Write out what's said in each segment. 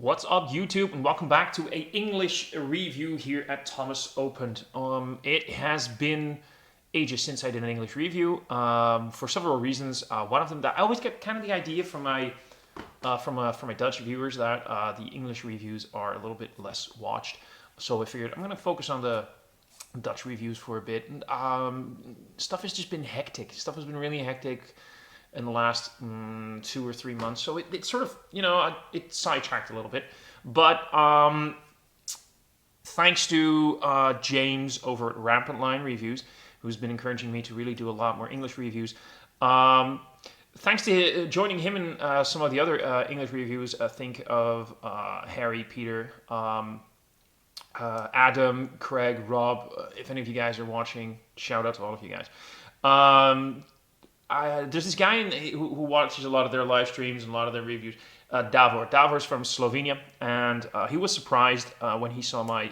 What's up, YouTube, and welcome back to a English review here at Thomas Opent. It has been ages since I did an English review for several reasons. One of them that I always get kind of the idea from my Dutch viewers that the English reviews are a little bit less watched. So I figured I'm going to focus on the Dutch reviews for a bit. And stuff has just been hectic. Stuff has been really hectic in the last 2 or 3 months. So it sort of, it sidetracked a little bit. But thanks to James over at Rampant Line Reviews, who's been encouraging me to really do a lot more English reviews. Thanks to joining him in some of the other English reviews, think of Harry, Peter, Adam, Craig, Rob. If any of you guys are watching, shout out to all of you guys. There's this guy who watches a lot of their live streams and a lot of their reviews, Davor. Davor's from Slovenia, and he was surprised when he saw my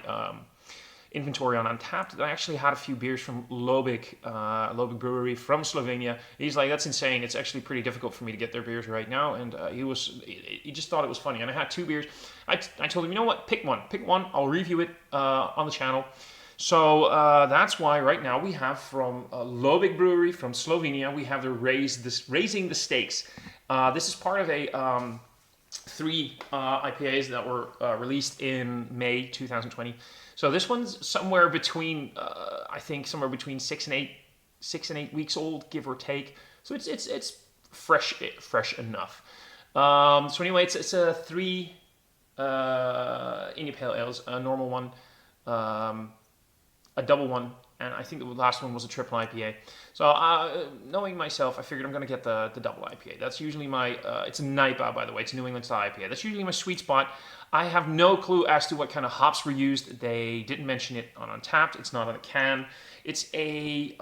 inventory on Untapped that I actually had a few beers from Lobik, Lobik Brewery from Slovenia. He's like, that's insane. It's actually pretty difficult for me to get their beers right now, and he just thought it was funny. And I had 2 beers. I told him, you know what, pick one. I'll review it on the channel. So that's why right now we have from Lobik Brewery from Slovenia, we have the Raising the Stakes. This is part of a 3 IPAs that were released in May 2020. So this one's somewhere between, I think somewhere between 6 and 8 weeks old, give or take. So it's fresh enough. So anyway, it's a 3 India Pale Ales, a normal one, a double one, and I think the last one was a triple IPA. So knowing myself, I figured I'm going to get the double IPA. That's usually my, it's a NIPA, by the way. It's a New England style IPA. That's usually my sweet spot. I have no clue as to what kind of hops were used. They didn't mention it on Untapped. It's not on a can. It's a,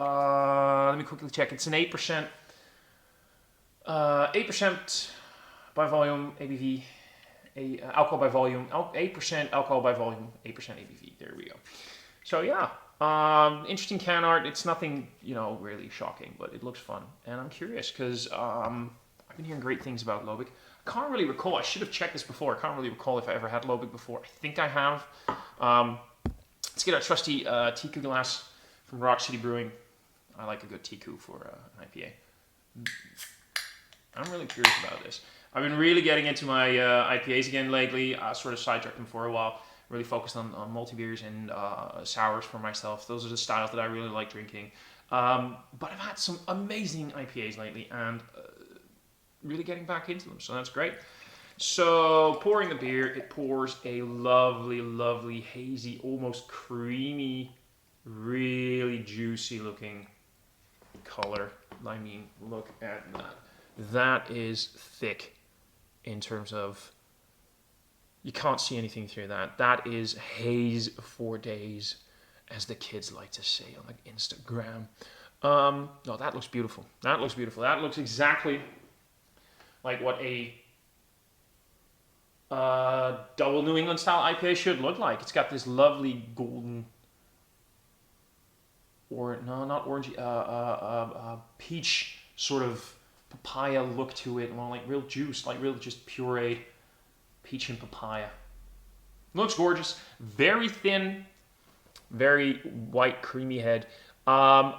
let me quickly check. It's an 8%, 8% by volume ABV, alcohol by volume, 8% alcohol by volume, 8% ABV. There we go. So yeah, interesting can art. It's nothing, really shocking, but it looks fun. And I'm curious because I've been hearing great things about Lobik. I can't really recall. I should have checked this before. I can't really recall if I ever had Lobik before. I think I have. Let's get our trusty Tiku glass from Rock City Brewing. I like a good Tiku for an IPA. I'm really curious about this. I've been really getting into my IPAs again lately. I sort of sidetracked them for a while. Really focused on multi-beers and sours for myself. Those are the styles that I really like drinking. But I've had some amazing IPAs lately and really getting back into them, so that's great. So pouring the beer, it pours a lovely, lovely, hazy, almost creamy, really juicy looking color. I mean, look at that. That is thick in terms of, you can't see anything through that. That is haze for days, as the kids like to say on like Instagram. No, that looks beautiful. That looks beautiful. That looks exactly like what a double New England style IPA should look like. It's got this lovely golden, or no, not orangey, peach sort of papaya look to it. Well, like real juice, like real just pureed peach and papaya. Looks gorgeous. Very thin, very white, creamy head. I'm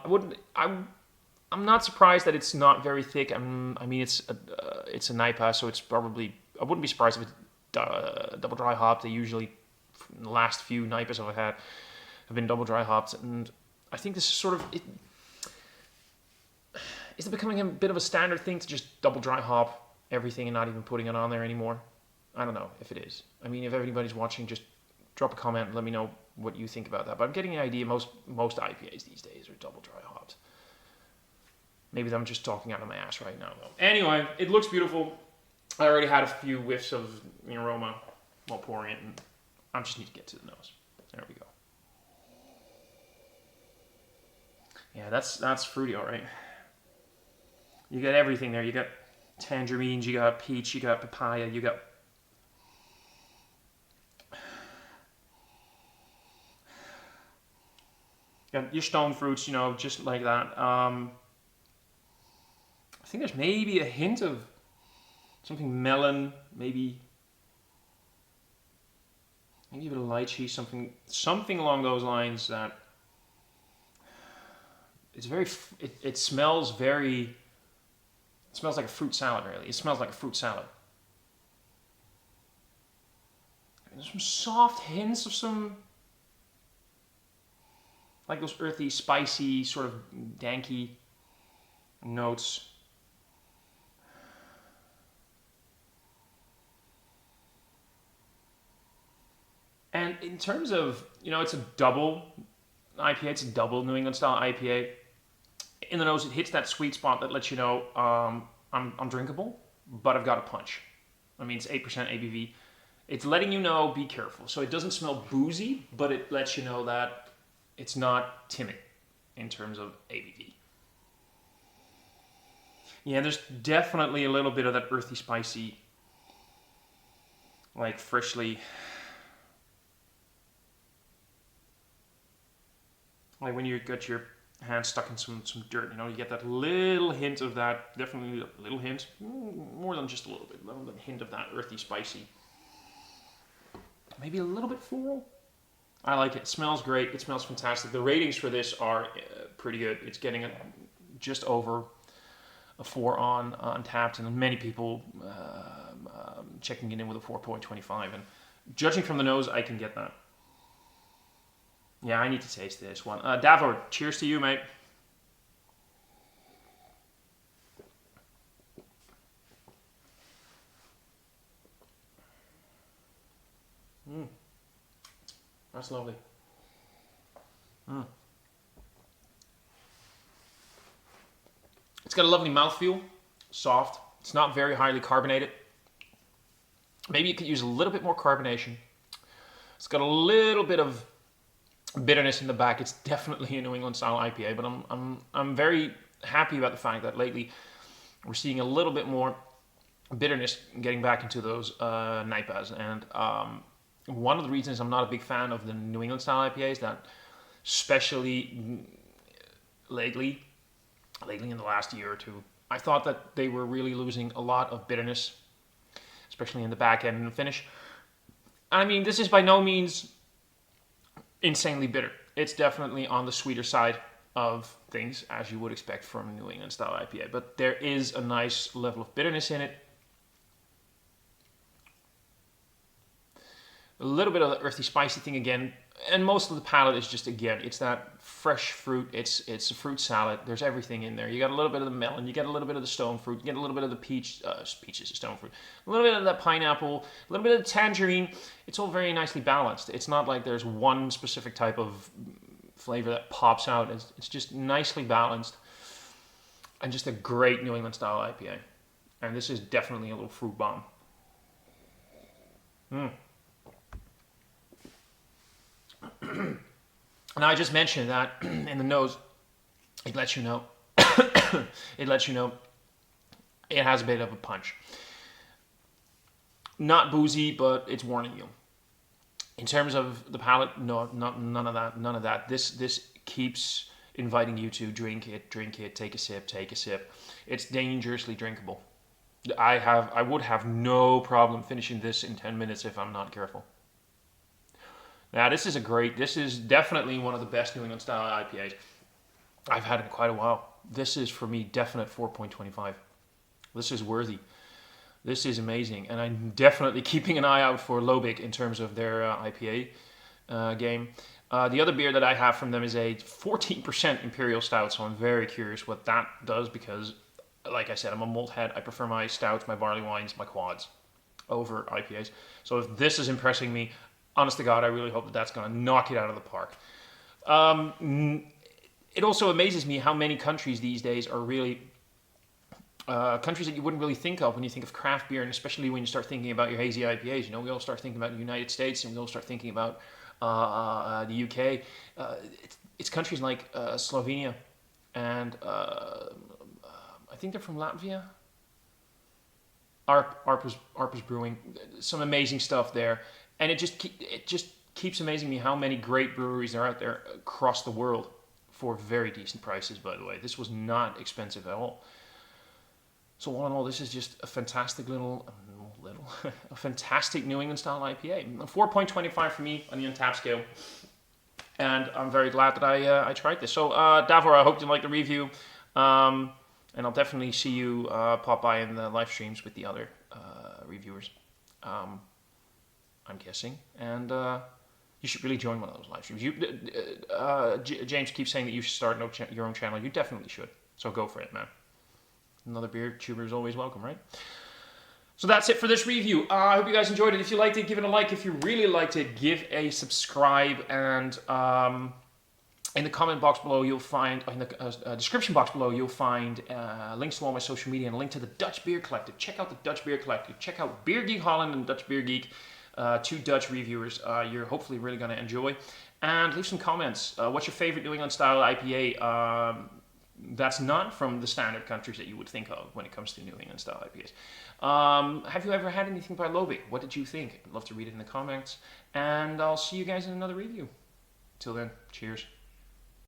not surprised that it's not very thick. I mean, it's a NIPA, so it's probably, I wouldn't be surprised if it's double dry hopped. They usually, the last few NIPAs I've had have been double dry hopped, and I think this is sort of, is it becoming a bit of a standard thing to just double dry hop everything and not even putting it on there anymore? I don't know if it is. I mean, if everybody's watching, just drop a comment and let me know what you think about that. But I'm getting an idea most IPAs these days are double dry hopped. Maybe I'm just talking out of my ass right now, though. Anyway, it looks beautiful. I already had a few whiffs of the aroma while pouring it, and I just need to get to the nose. There we go. Yeah, that's fruity, all right. You got everything there. You got tangerines, you got peach, you got papaya, you got your stone fruits, just like that. I think there's maybe a hint of something melon, maybe maybe a bit of lychee, something along those lines. That it's very. It smells very. It smells like a fruit salad. Really, it smells like a fruit salad. There's some soft hints of some, like those earthy, spicy, sort of danky notes. And in terms of, it's a double IPA. It's a double New England style IPA. In the nose, it hits that sweet spot that lets you know I'm drinkable, but I've got a punch. I mean, it's 8% ABV. It's letting you know, be careful. So it doesn't smell boozy, but it lets you know that it's not timid in terms of ABV. Yeah, there's definitely a little bit of that earthy, spicy, like freshly, like when you get your hand stuck in some dirt, you get that little hint of that, definitely a little hint, more than just a little bit, a little hint of that earthy, spicy. Maybe a little bit floral. I like it. It smells great. It smells fantastic. The ratings for this are pretty good. It's getting just over a 4 on Untapped, and many people checking it in with a 4.25. And judging from the nose, I can get that. Yeah, I need to taste this one. Davor, cheers to you, mate. That's lovely. It's got a lovely mouthfeel, soft. It's not very highly carbonated. Maybe you could use a little bit more carbonation. It's got a little bit of bitterness in the back. It's definitely a New England style IPA, but I'm very happy about the fact that lately we're seeing a little bit more bitterness getting back into those NIPAs. And one of the reasons I'm not a big fan of the New England style IPAs is that, especially lately in the last year or two, I thought that they were really losing a lot of bitterness, especially in the back end and the finish. I mean, this is by no means insanely bitter. It's definitely on the sweeter side of things, as you would expect from a New England style IPA. But there is a nice level of bitterness in it. A little bit of the earthy, spicy thing again. And most of the palate is just, again, it's that fresh fruit. It's a fruit salad. There's everything in there. You got a little bit of the melon. You get a little bit of the stone fruit. You get a little bit of the peach. Peach is a stone fruit. A little bit of that pineapple. A little bit of the tangerine. It's all very nicely balanced. It's not like there's one specific type of flavor that pops out. It's just nicely balanced. And just a great New England style IPA. And this is definitely a little fruit bomb. Now I just mentioned that in the nose, it lets you know, it has a bit of a punch. Not boozy, but it's warning you. In terms of the palate, no, none of that. This keeps inviting you to drink it, take a sip. It's dangerously drinkable. I would have no problem finishing this in 10 minutes if I'm not careful. Now, this is definitely one of the best New England style IPAs I've had in quite a while. This is, for me, definite 4.25. This is worthy. This is amazing. And I'm definitely keeping an eye out for Lobik in terms of their IPA game. The other beer that I have from them is a 14% Imperial Stout, so I'm very curious what that does because, like I said, I'm a malt head. I prefer my stouts, my barley wines, my quads over IPAs. So if this is impressing me, honest to God, I really hope that that's going to knock it out of the park. It also amazes me how many countries these days are really countries that you wouldn't really think of when you think of craft beer, and especially when you start thinking about your hazy IPAs. We all start thinking about the United States, and we all start thinking about the UK. It's countries like Slovenia, and I think they're from Latvia. Arpa's Brewing, some amazing stuff there. And it just keeps amazing me how many great breweries are out there across the world for very decent prices, by the way. This was not expensive at all. So all in all, this is just a fantastic little a little, a fantastic New England style IPA. 4.25 for me on the Untappd scale. And I'm very glad that I tried this. So, Davor, I hope you like the review. And I'll definitely see you pop by in the live streams with the other reviewers. I'm guessing. And you should really join one of those live streams. James keeps saying that you should start your own channel. You definitely should. So go for it, man. Another beer tuber is always welcome, right? So that's it for this review. I hope you guys enjoyed it. If you liked it, give it a like. If you really liked it, give a subscribe. And in the comment box below, you'll find, in the description box below, you'll find links to all my social media and a link to the Dutch Beer Collective. Check out the Dutch Beer Collective. Check out Beer Geek Holland and Dutch Beer Geek, two Dutch reviewers you're hopefully really going to enjoy. And leave some comments. What's your favorite New England style IPA? That's not from the standard countries that you would think of when it comes to New England style IPAs. Have you ever had anything by Lobik? What did you think? I'd love to read it in the comments. And I'll see you guys in another review. Till then, cheers.